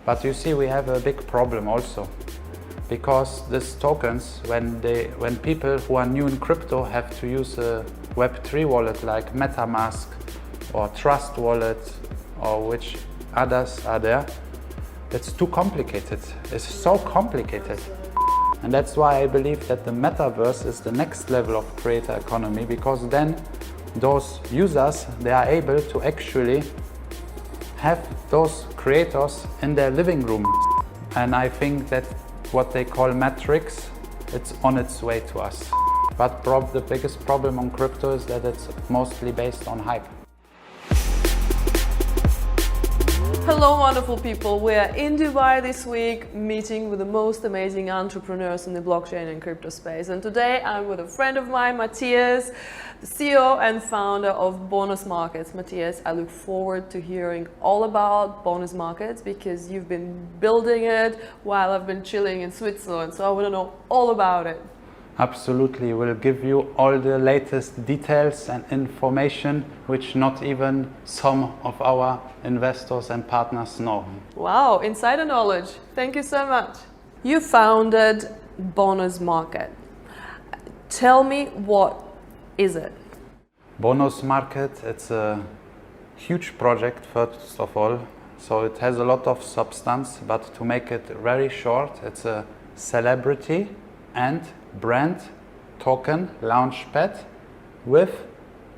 But you see, we have a big problem also, because these tokens, when people who are new in crypto have to use a Web3 wallet like MetaMask or Trust Wallet or which others are there, it's too complicated. It's so complicated. And that's why I believe that the Metaverse is the next level of creator economy, because then those users, they are able to actually have those creators in their living room. And I think that what they call Matrix, it's on its way to us. But the biggest problem on crypto is that it's mostly based on hype. Hello wonderful people, we are in Dubai this week meeting with the most amazing entrepreneurs in the blockchain and crypto space. And today I'm with a friend of mine, Matthias, the CEO and founder of Bonuz Market. Matthias, I look forward to hearing all about Bonuz Market because you've been building it while I've been chilling in Switzerland, so I want to know all about it. Absolutely, we'll give you all the latest details and information which not even some of our investors and partners know. Wow, insider knowledge. Thank you so much. You founded Bonuz Market. Tell me, what is it? Bonuz Market, it's a huge project first of all. So it has a lot of substance, but to make it very short, it's a celebrity and brand token launchpad with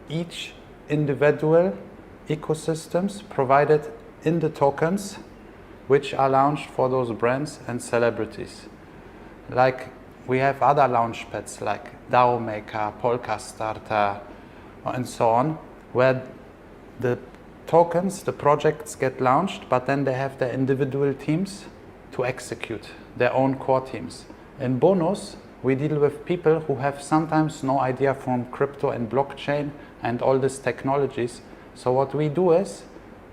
each individual ecosystems provided in the tokens which are launched for those brands and celebrities. Like we have other launchpads like DAO Maker, Polka Starter and so on, where the tokens, the projects get launched, but then they have their individual teams to execute their own core teams. In Bonuz, we deal with people who have sometimes no idea from crypto and blockchain and all these technologies. So what we do is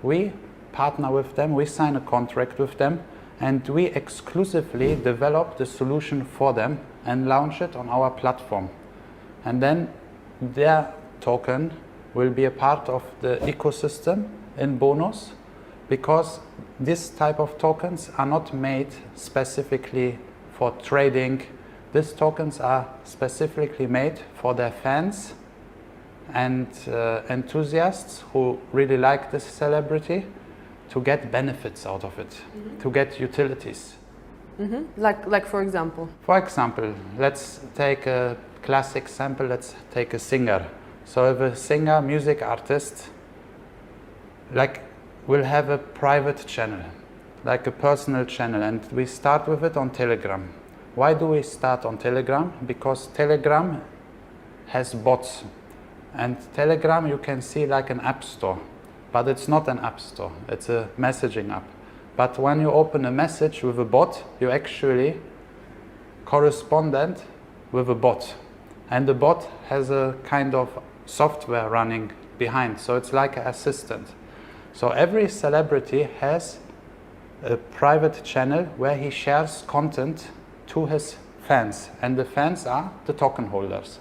we partner with them, we sign a contract with them, and we exclusively develop the solution for them and launch it on our platform. And then their token will be a part of the ecosystem in Bonuz, because this type of tokens are not made specifically for trading. These tokens are specifically made for their fans and enthusiasts who really like this celebrity to get benefits out of it, to get utilities. Like for example? For example, let's take a classic sample, let's take a singer. So if a singer, music artist, will have a private channel, like a personal channel, and we start with it on Telegram. Why do we start on Telegram? Because Telegram has bots, and Telegram you can see like an app store, but it's not an app store, it's a messaging app. But when you open a message with a bot, you actually correspondent with a bot, and the bot has a kind of software running behind, so it's like an assistant. So every celebrity has a private channel where he shares content to his fans, and the fans are the token holders,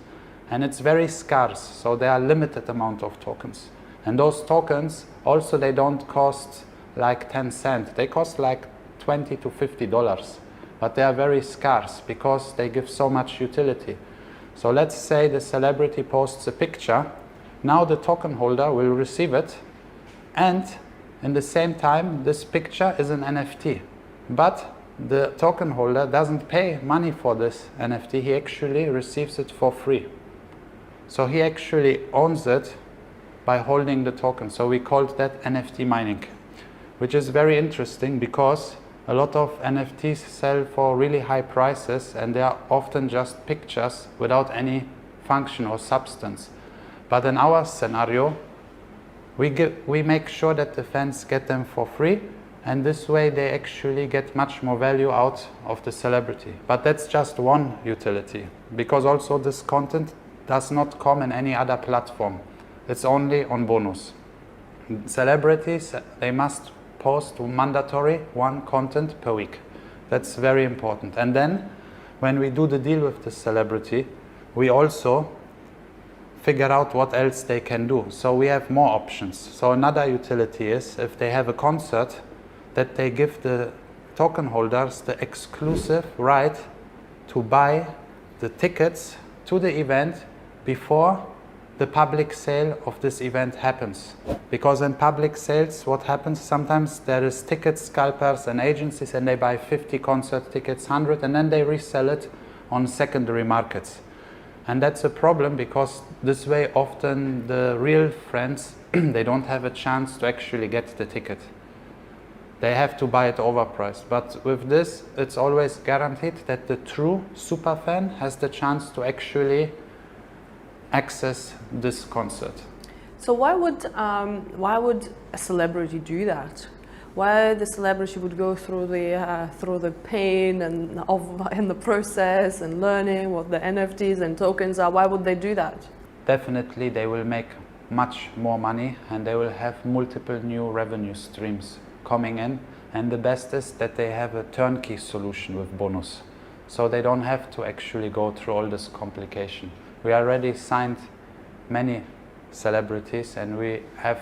and it's very scarce, so there are limited amount of tokens, and those tokens also, they don't cost like 10 cents, they cost like $20 to $50, but they are very scarce because they give so much utility. So let's say the celebrity posts a picture, now the token holder will receive it, and in the same time this picture is an NFT, but the token holder doesn't pay money for this NFT, he actually receives it for free. So he actually owns it by holding the token. So we called that NFT mining, which is very interesting because a lot of NFTs sell for really high prices and they are often just pictures without any function or substance. But in our scenario, we make sure that the fans get them for free, and this way they actually get much more value out of the celebrity. But that's just one utility, because also this content does not come in any other platform. It's only on Bonuz. Celebrities, they must post mandatory one content per week. That's very important. And then when we do the deal with the celebrity, we also figure out what else they can do. So we have more options. So another utility is if they have a concert, that they give the token holders the exclusive right to buy the tickets to the event before the public sale of this event happens. Because in public sales, what happens, sometimes there is ticket scalpers and agencies, and they buy 50 concert tickets, 100, and then they resell it on secondary markets. And that's a problem, because this way often the real friends, they don't have a chance to actually get the ticket. They have to buy it overpriced. But with this, it's always guaranteed that the true superfan has the chance to actually access this concert. So why would a celebrity do that? Why the celebrity would go through the pain and the process and learning what the NFTs and tokens are? Why would they do that? Definitely, they will make much more money, and they will have multiple new revenue streams coming in. And the best is that they have a turnkey solution with Bonuz, so they don't have to actually go through all this complication. We already signed many celebrities, and we have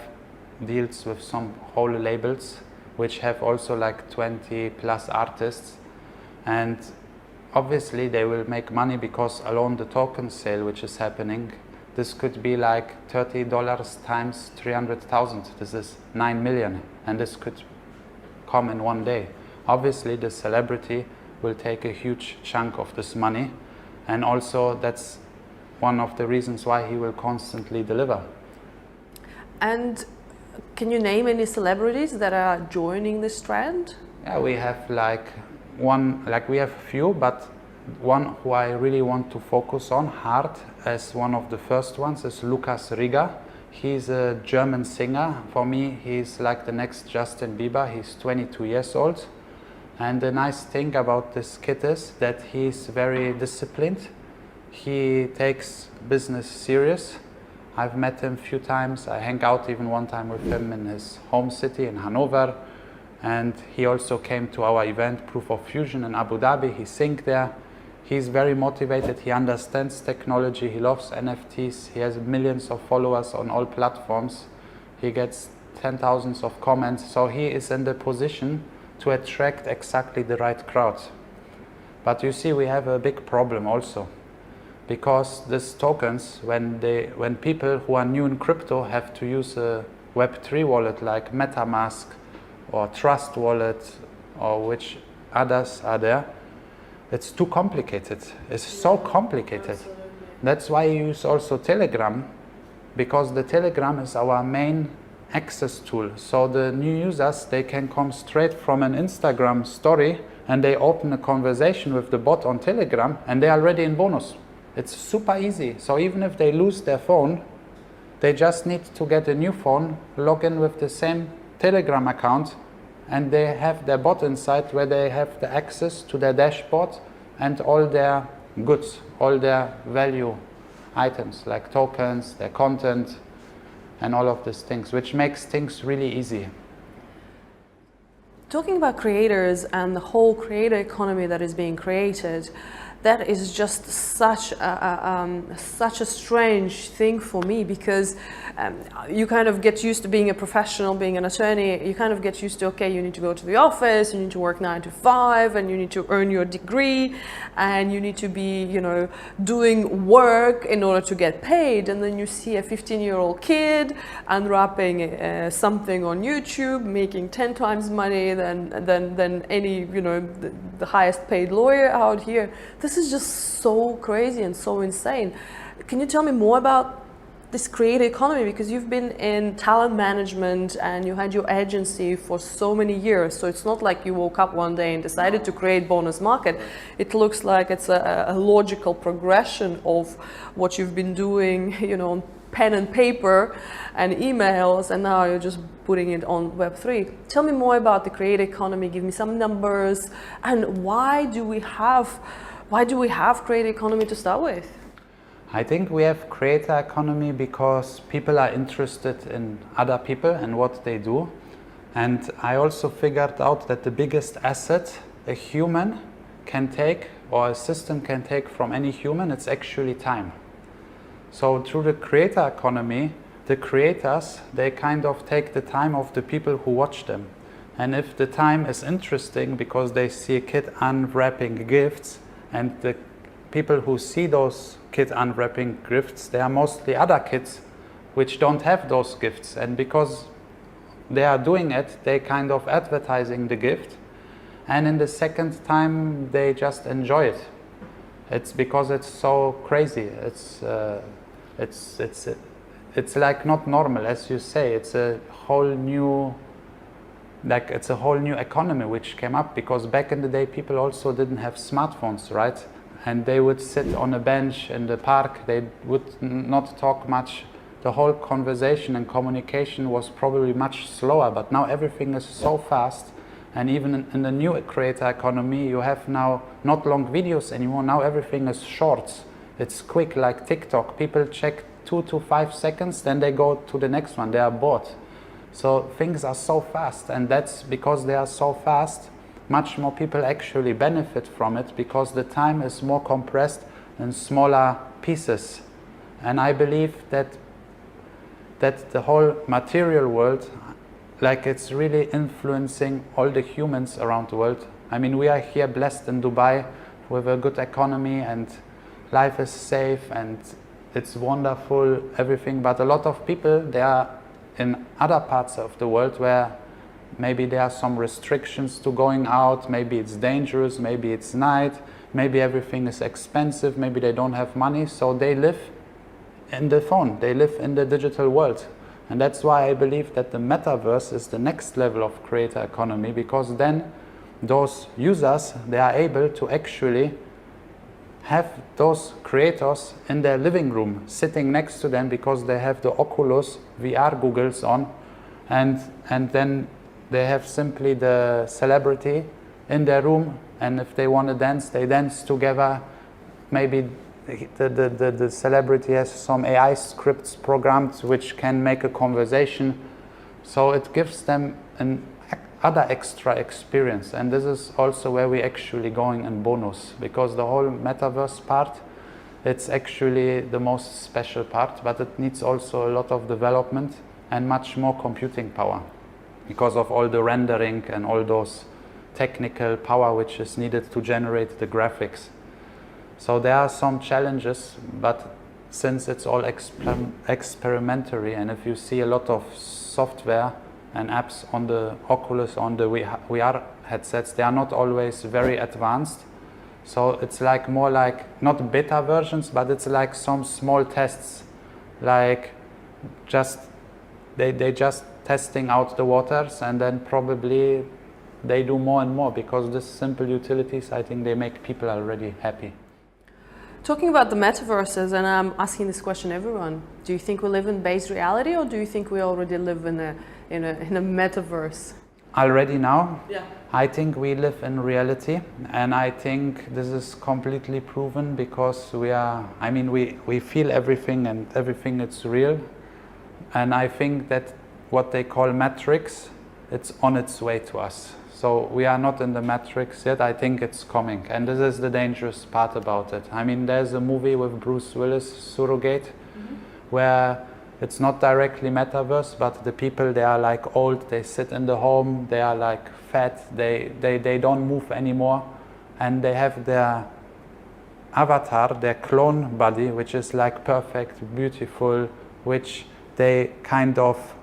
deals with some whole labels which have also like 20 plus artists, and obviously they will make money, because alone the token sale which is happening, this could be like $30 times 300,000. This is 9 million, and this could come in one day. Obviously the celebrity will take a huge chunk of this money, and also that's one of the reasons why he will constantly deliver. And can you name any celebrities that are joining this trend? Yeah, we have we have a few, but one who I really want to focus on hard as one of the first ones is Lukas Riga. He's a German singer. For me, he's like the next Justin Bieber. He's 22 years old. And the nice thing about this kid is that he's very disciplined. He takes business serious. I've met him a few times. I hang out even one time with him in his home city in Hanover. And he also came to our event, Proof of Fusion in Abu Dhabi. He sings there. He's very motivated. He understands technology. He loves NFTs. He has millions of followers on all platforms. He gets 10,000s of comments. So he is in the position to attract exactly the right crowd. But you see, we have a big problem also. Because these tokens, when people who are new in crypto have to use a Web3 wallet like MetaMask or Trust Wallet or which others are there, it's too complicated. It's so complicated. Absolutely. That's why I use also Telegram, because the Telegram is our main access tool. So the new users, they can come straight from an Instagram story and they open a conversation with the bot on Telegram and they're already in Bonuz. It's super easy. So even if they lose their phone, they just need to get a new phone, log in with the same Telegram account, and they have their bot inside where they have the access to their dashboard and all their goods, all their value items like tokens, their content, and all of these things, which makes things really easy. Talking about creators and the whole creator economy that is being created, that is just such a strange thing for me, because you kind of get used to being a professional, being an attorney. You kind of get used to, okay, you need to go to the office, you need to work 9 to 5, and you need to earn your degree, and you need to be, doing work in order to get paid. And then you see a 15-year-old kid unwrapping something on YouTube, making 10 times money than any, the highest paid lawyer out here. This is just so crazy and so insane. Can you tell me more about this creator economy? Because you've been in talent management and you had your agency for so many years. So it's not like you woke up one day and decided to create Bonuz Market. It looks like it's a logical progression of what you've been doing, on pen and paper and emails, and now you're just putting it on Web3. Tell me more about the creator economy. Give me some numbers, and why do we have creator economy to start with? I think we have creator economy because people are interested in other people and what they do. And I also figured out that the biggest asset a human can take, or a system can take from any human, it's actually time. So through the creator economy, the creators, they kind of take the time of the people who watch them. And if the time is interesting because they see a kid unwrapping gifts, and the people who see those kids unwrapping gifts, they are mostly other kids which don't have those gifts. And because they are doing it, they kind of advertising the gift. And in the second time, they just enjoy it. It's because it's so crazy. It's like not normal, as you say. It's a whole new, it's a whole new economy which came up, because back in the day people also didn't have smartphones, right? And they would sit on a bench in the park. They would not talk much. The whole conversation and communication was probably much slower. But now everything is so fast. And even in the new creator economy, you have now not long videos anymore. Now everything is shorts. It's quick, like TikTok. People check 2 to 5 seconds, then they go to the next one. They are bored. So things are so fast, and that's because they are so fast. Much more people actually benefit from it, because the time is more compressed in smaller pieces. And I believe that the whole material world, like, it's really influencing all the humans around the world. I mean, we are here blessed in Dubai with a good economy, and life is safe and it's wonderful, everything. But a lot of people, they are in other parts of the world where maybe there are some restrictions to going out, maybe it's dangerous, maybe it's night, maybe everything is expensive, maybe they don't have money, so they live in the phone, they live in the digital world. And that's why I believe that the Metaverse is the next level of creator economy, because then those users, they are able to actually have those creators in their living room, sitting next to them, because they have the Oculus VR goggles on, and then they have simply the celebrity in their room, and if they want to dance, they dance together. Maybe the celebrity has some AI scripts programmed which can make a conversation, so it gives them an other extra experience. And this is also where we actually going in Bonuz, because the whole Metaverse part, it's actually the most special part, but it needs also a lot of development and much more computing power, because of all the rendering and all those technical power which is needed to generate the graphics. So there are some challenges, but since it's all experimentary, and if you see a lot of software and apps on the Oculus, on the VR headsets, they are not always very advanced. So it's like more like, not beta versions, but it's like some small tests, like just they just testing out the waters, and then probably they do more and more, because these simple utilities, I think they make people already happy. Talking about the metaverses, and I'm asking this question to everyone, do you think we live in base reality, or do you think we already live in a metaverse? Already now? Yeah. I think we live in reality, and I think this is completely proven, because we feel everything, and everything is real. And I think that what they call matrix, it's on its way to us. So we are not in the matrix yet. I think it's coming, and this is the dangerous part about it. I mean, there's a movie with Bruce Willis, Surrogate, where it's not directly metaverse, but the people, they are like old, they sit in the home, they are like fat, they don't move anymore, and they have their avatar, their clone body, which is like perfect, beautiful, which they kind of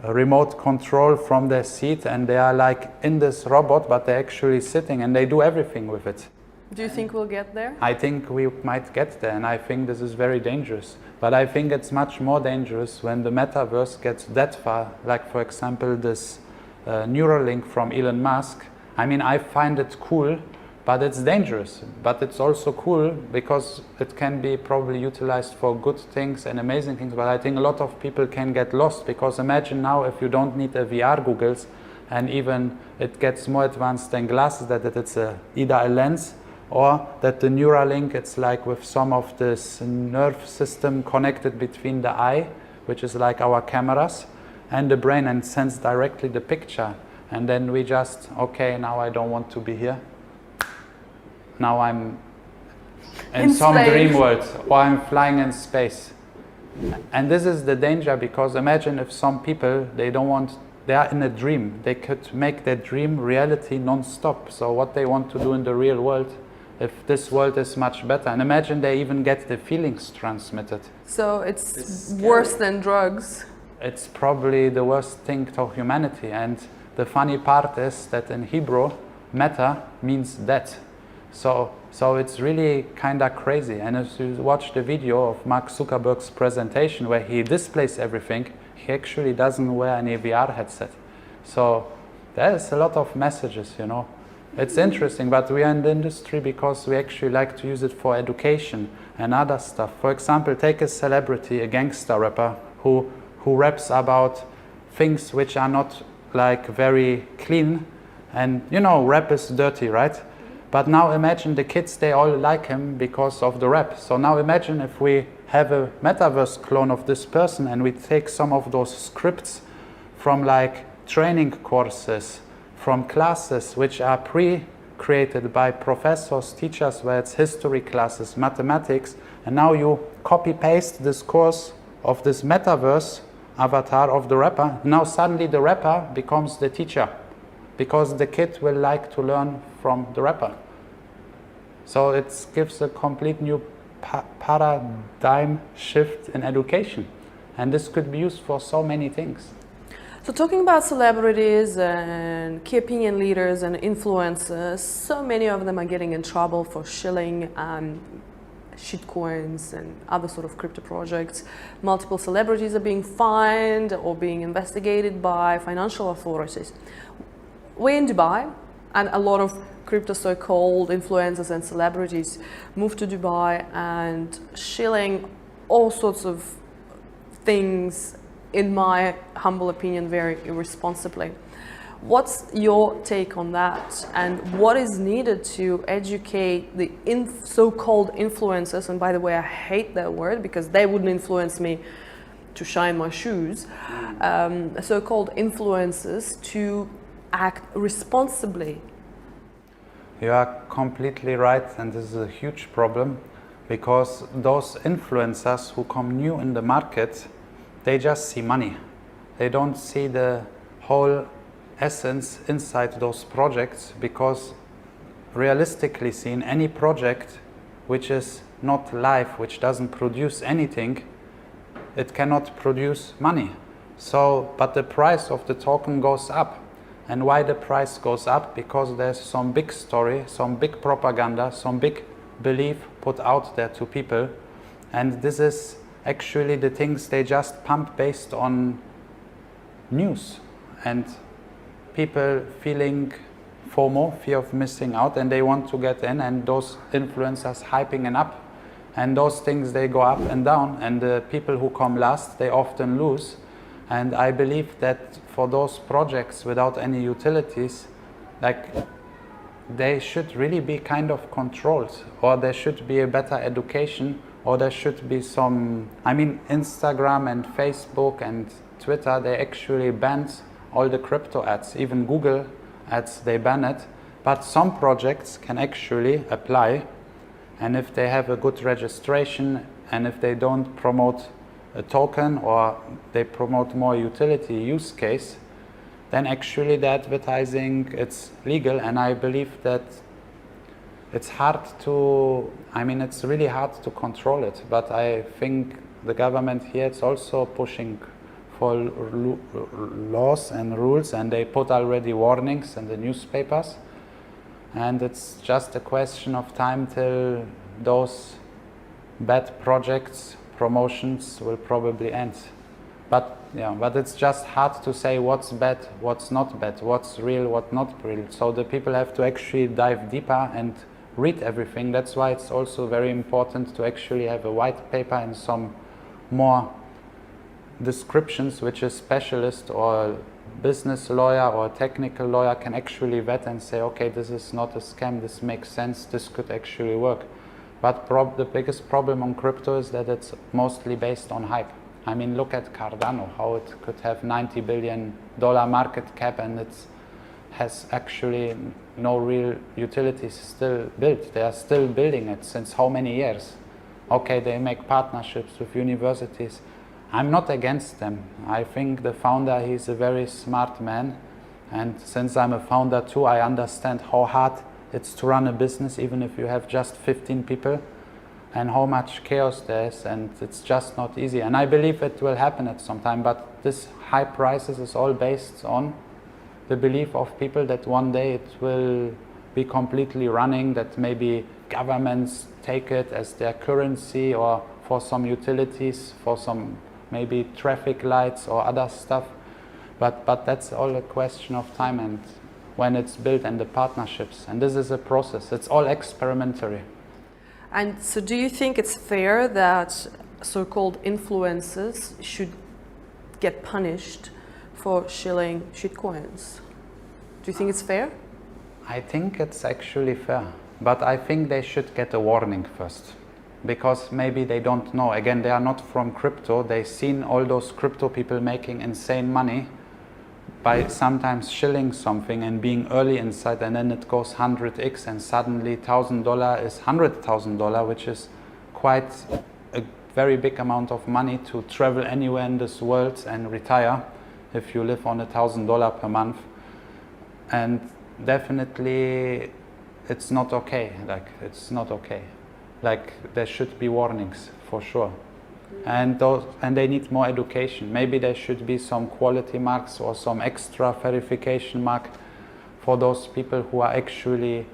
remote control from their seat, and they are like in this robot, but they're actually sitting, and they do everything with it. Do you think we'll get there? I think we might get there, and I think this is very dangerous. But I think it's much more dangerous when the metaverse gets that far, like, for example, this Neuralink from Elon Musk. I mean, I find it cool, but it's dangerous. But it's also cool because it can be probably utilized for good things and amazing things. But I think a lot of people can get lost, because imagine now if you don't need a VR goggles, and even it gets more advanced than glasses, that it's either a lens, or that the Neuralink, it's like with some of this nerve system connected between the eye, which is like our cameras, and the brain, and sends directly the picture. And then we just, okay, now I don't want to be here. Now I'm in some dream world, or I'm flying in space. And this is the danger, because imagine if some people, they don't want they are in a dream. They could make their dream reality non-stop. So what they want to do in the real world, if this world is much better, and imagine they even get the feelings transmitted. So it's worse than drugs. It's probably the worst thing to humanity. And the funny part is that in Hebrew, meta means death. So it's really kind of crazy. And if you watch the video of Mark Zuckerberg's presentation where he displays everything, he actually doesn't wear any VR headset. So there's a lot of messages, you know. It's interesting, but we are in the industry because we actually like to use it for education and other stuff. For example, take a celebrity, a gangster rapper, who raps about things which are not like very clean. And you know, rap is dirty, right? But now imagine the kids, they all like him because of the rap. So now imagine if we have a Metaverse clone of this person and we take some of those scripts from like training courses, from classes which are pre-created by professors, teachers, where it's history classes, mathematics, and now you copy-paste this course of this Metaverse avatar of the rapper. Now suddenly the rapper becomes the teacher, because the kid will like to learn from the rapper. So it gives a complete new paradigm shift in education. And this could be used for so many things. So talking about celebrities and key opinion leaders and influencers, so many of them are getting in trouble for shilling shitcoins and other sort of crypto projects. Multiple celebrities are being fined or being investigated by financial authorities. We're in Dubai, and a lot of crypto so-called influencers and celebrities move to Dubai and shilling all sorts of things, in my humble opinion, very irresponsibly. What's your take on that, and what is needed to educate the so-called influencers? And by the way, I hate that word because they wouldn't influence me to shine my shoes. So-called influencers to act responsibly. You are completely right, and this is a huge problem because those influencers who come new in the market, they just see money. They don't see the whole essence inside those projects, because realistically seen, any project which is not live, which doesn't produce anything, it cannot produce money. So, but the price of the token goes up. And why the price goes up? Because there's some big story, some big propaganda, some big belief put out there to people. And this is actually the things they just pump based on news. And people feeling FOMO, fear of missing out, and they want to get in, and those influencers hyping it up. And those things, they go up and down, and the people who come last, they often lose. And I believe that for those projects without any utilities, like, they should really be kind of controlled, or there should be a better education, or there should be some, I mean, Instagram and Facebook and Twitter, they actually banned all the crypto ads, even Google ads, they ban it. But some projects can actually apply, and if they have a good registration, and if they don't promote a token or they promote more utility use case, then actually the advertising, it's legal. And I believe that it's hard to, I mean, it's really hard to control it, but I think the government here is also pushing for laws and rules, and they put already warnings in the newspapers, and it's just a question of time till those bad projects, promotions will probably end. But yeah, but it's just hard to say what's bad, what's not bad, what's real, what's not real. So the people have to actually dive deeper and read everything. That's why it's also very important to actually have a white paper and some more descriptions which a specialist or business lawyer or technical lawyer can actually vet and say, okay, this is not a scam, this makes sense, this could actually work. But the biggest problem on crypto is that it's mostly based on hype. I mean, look at Cardano, how it could have $90 billion market cap, and it has actually no real utilities still built. They are still building it since how many years? Okay, they make partnerships with universities. I'm not against them. I think the founder, he's a very smart man. And since I'm a founder too, I understand how hard it's to run a business, even if you have just 15 people, and how much chaos there is, and it's just not easy. And I believe it will happen at some time, but this high prices is all based on the belief of people that one day it will be completely running, that maybe governments take it as their currency, or for some utilities, for some maybe traffic lights or other stuff. But that's all a question of time and when it's built, and the partnerships. And this is a process. It's all experimentary. And so do you think it's fair that so-called influencers should get punished for shilling shitcoins? Do you think it's fair? I think it's actually fair. But I think they should get a warning first. Because maybe they don't know. Again, they are not from crypto. They've seen all those crypto people making insane money by sometimes shilling something and being early inside, and then it goes 100x, and suddenly $1,000 is $100,000, which is quite a very big amount of money to travel anywhere in this world and retire if you live on $1,000 per month. And definitely it's not okay. It's not okay. There should be warnings for sure. And they need more education. Maybe there should be some quality marks or some extra verification mark for those people who are actually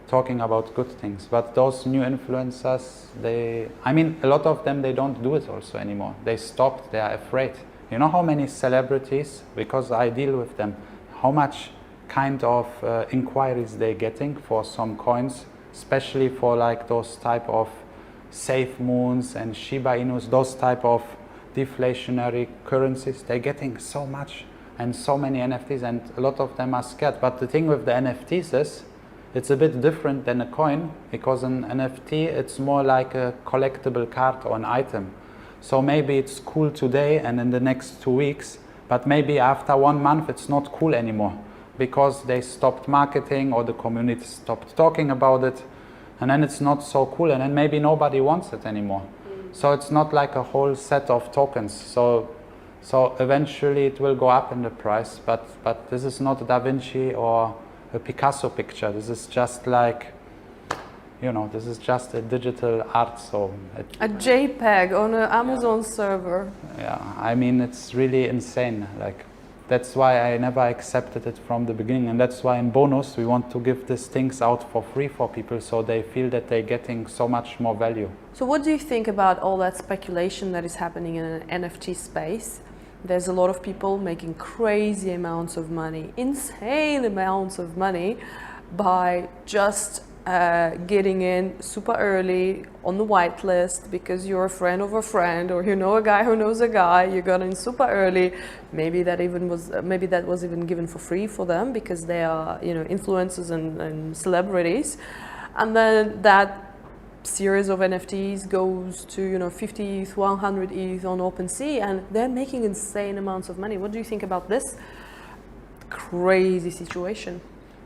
talking about good things. But those new influencers, a lot of them, they don't do it also anymore. They stopped, they are afraid. You know how many celebrities, because I deal with them, how much kind of inquiries they're getting for some coins, especially for those type of Safe Moons and Shiba Inus, those type of deflationary currencies. They're getting so much and so many NFTs, and a lot of them are scared. But the thing with the NFTs is it's a bit different than a coin, because an NFT, it's more like a collectible card or an item. So maybe it's cool today and in the next 2 weeks, but maybe after 1 month it's not cool anymore, because they stopped marketing or the community stopped talking about it. And then it's not so cool, and then maybe nobody wants it anymore. So it's not like a whole set of tokens. So eventually it will go up in the price, but this is not a Da Vinci or a Picasso picture. This is just this is just a digital art. So a JPEG on an Amazon server. Yeah, it's really insane. That's why I never accepted it from the beginning, and that's why in Bonuz we want to give these things out for free for people, so they feel that they're getting so much more value. So what do you think about all that speculation that is happening in an NFT space? There's a lot of people making crazy amounts of money, insane amounts of money, by just getting in super early on the whitelist because you're a friend of a friend, or you know a guy who knows a guy. You got in super early. Maybe that was even given for free for them because they are influencers and celebrities, and then that series of NFTs goes to 50 ETH, 100 ETH on OpenSea, and they're making insane amounts of money. What do you think about this crazy situation?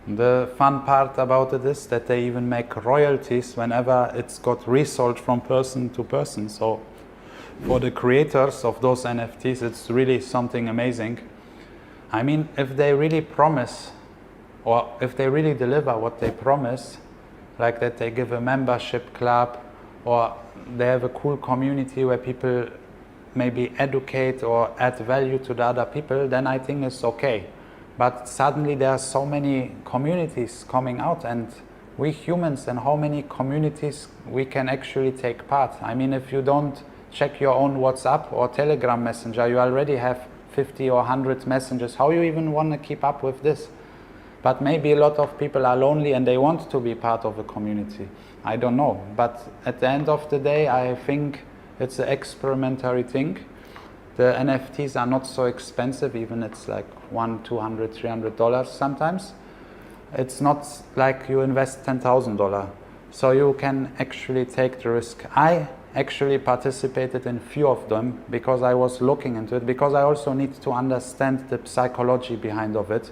The fun part about it is that they even make royalties whenever it's got resold from person to person. So for the creators of those NFTs, it's really something amazing. If they really promise, or if they really deliver what they promise, like that they give a membership club, or they have a cool community where people maybe educate or add value to the other people, then I think it's okay. But suddenly there are so many communities coming out, and we humans, and how many communities we can actually take part. If you don't check your own WhatsApp or Telegram messenger, you already have 50 or 100 messages. How you even want to keep up with this? But maybe a lot of people are lonely and they want to be part of a community. I don't know. But at the end of the day, I think it's an experimentary thing. The NFTs are not so expensive, even it's like $100, $200, $300 sometimes. It's not like you invest $10,000. So you can actually take the risk. I actually participated in few of them because I was looking into it, because I also need to understand the psychology behind of it.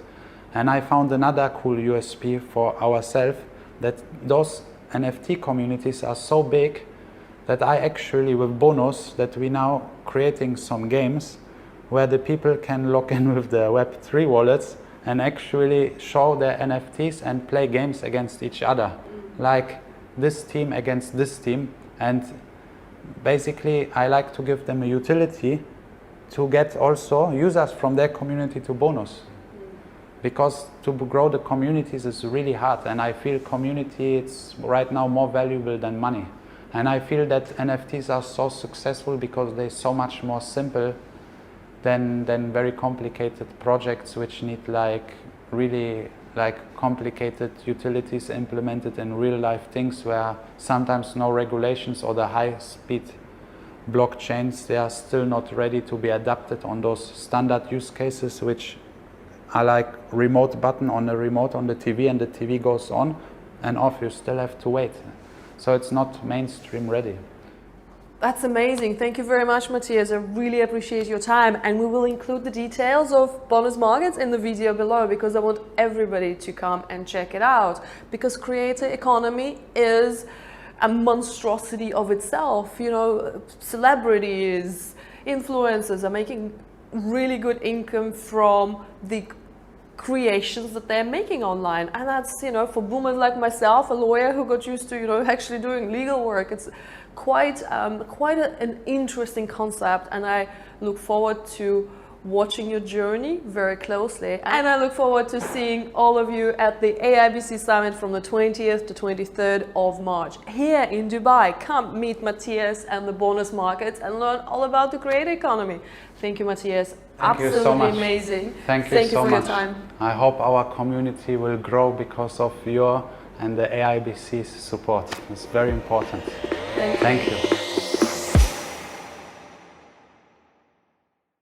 And I found another cool USP for ourselves, that those NFT communities are so big that I actually, with Bonuz, that we now creating some games where the people can log in with their Web3 wallets and actually show their NFTs and play games against each other, like this team against this team. And basically, I like to give them a utility to get also users from their community to Bonuz. Because to grow the communities is really hard, and I feel community is right now more valuable than money. And I feel that NFTs are so successful because they're so much more simple than very complicated projects which need like really like complicated utilities implemented in real life things where sometimes no regulations or the high speed blockchains, they are still not ready to be adapted on those standard use cases which are like remote button on the remote on the TV, and the TV goes on and off. You still have to wait. So it's not mainstream ready. That's amazing. Thank you very much, Matthias. I really appreciate your time. And we will include the details of Bonuz Markets in the video below, because I want everybody to come and check it out. Because creator economy is a monstrosity of itself. You know, celebrities, influencers are making really good income from the creations that they're making online. And that's, you know, for boomers like myself, a lawyer who got used to, you know, actually doing legal work, it's quite an interesting concept, and I look forward to watching your journey very closely. And I look forward to seeing all of you at the AIBC Summit from the 20th to 23rd of March here in Dubai. Come meet Matthias and the Bonuz Markets and learn all about the creator economy. Thank you, Matthias. Thank you so much. Amazing. Thank you so for much. Your time. I hope our community will grow because of your and the AIBC's support. It's very important. Thank you. Thank you.